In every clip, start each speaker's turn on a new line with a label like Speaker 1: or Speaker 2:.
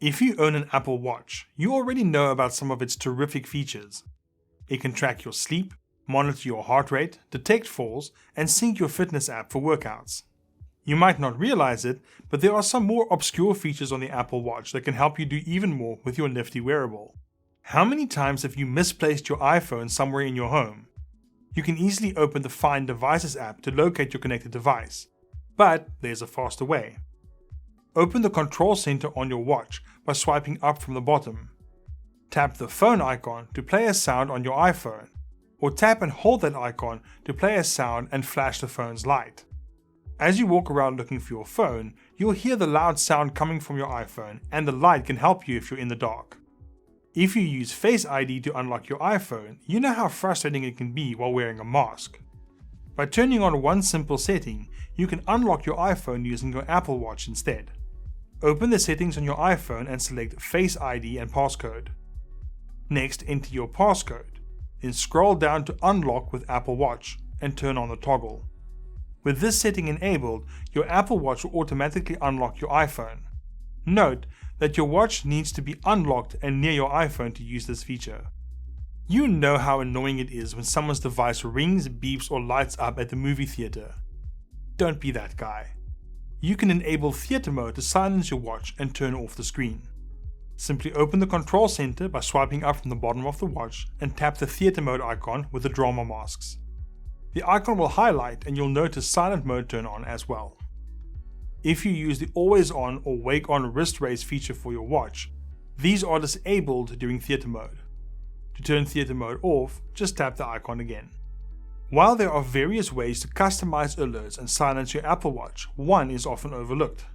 Speaker 1: If you own an Apple Watch, you already know about some of its terrific features. It can track your sleep, monitor your heart rate, detect falls, and sync your fitness app for workouts. You might not realize it, but there are some more obscure features on the Apple Watch that can help you do even more with your nifty wearable. How many times have you misplaced your iPhone somewhere in your home? You can easily open the Find Devices app to locate your connected device, but there's a faster way. Open the control center on your watch by swiping up from the bottom. Tap the phone icon to play a sound on your iPhone, or tap and hold that icon to play a sound and flash the phone's light. As you walk around looking for your phone, you'll hear the loud sound coming from your iPhone, and the light can help you if you're in the dark. If you use Face ID to unlock your iPhone, you know how frustrating it can be while wearing a mask. By turning on one simple setting, you can unlock your iPhone using your Apple Watch instead. Open the settings on your iPhone and select Face ID and passcode. Next, enter your passcode, then scroll down to Unlock with Apple Watch and turn on the toggle. With this setting enabled, your Apple Watch will automatically unlock your iPhone. Note that your watch needs to be unlocked and near your iPhone to use this feature. You know how annoying it is when someone's device rings, beeps, or lights up at the movie theater. Don't be that guy. You can enable theater mode to silence your watch and turn off the screen. Simply open the control center by swiping up from the bottom of the watch and tap the theater mode icon with the drama masks. The icon will highlight and you'll notice silent mode turn on as well. If you use the always on or wake on wrist raise feature for your watch, these are disabled during theater mode. To turn theater mode off, just tap the icon again. While there are various ways to customize alerts and silence your Apple Watch, one is often overlooked.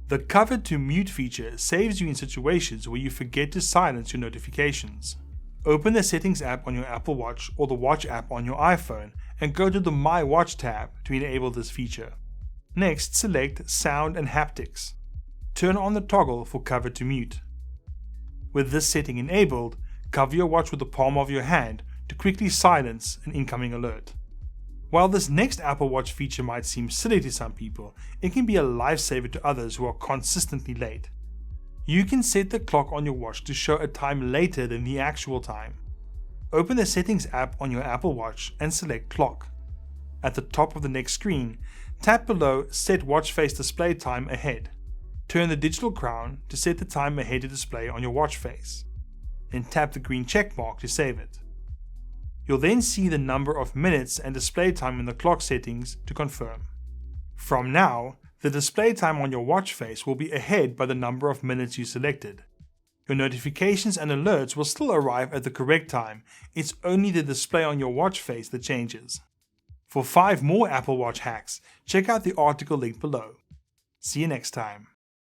Speaker 1: The cover to mute feature saves you in situations where you forget to silence your notifications. Open the Settings app on your Apple Watch or the Watch app on your iPhone and go to the My Watch tab to enable this feature. Next, select Sound and Haptics. Turn on the toggle for cover to mute. With this setting enabled, cover your watch with the palm of your hand to quickly silence an incoming alert. While this next Apple Watch feature might seem silly to some people, it can be a lifesaver to others who are consistently late. You can set the clock on your watch to show a time later than the actual time. Open the Settings app on your Apple Watch and select Clock. At the top of the next screen, tap below Set Watch Face Display Time Ahead. Turn the digital crown to set the time ahead to display on your watch face. Then tap the green check mark to save it. You'll then see the number of minutes and display time in the clock settings to confirm. From now, the display time on your watch face will be ahead by the number of minutes you selected. Your notifications and alerts will still arrive at the correct time, it's only the display on your watch face that changes. For 5 more Apple Watch hacks, check out the article linked below. See you next time.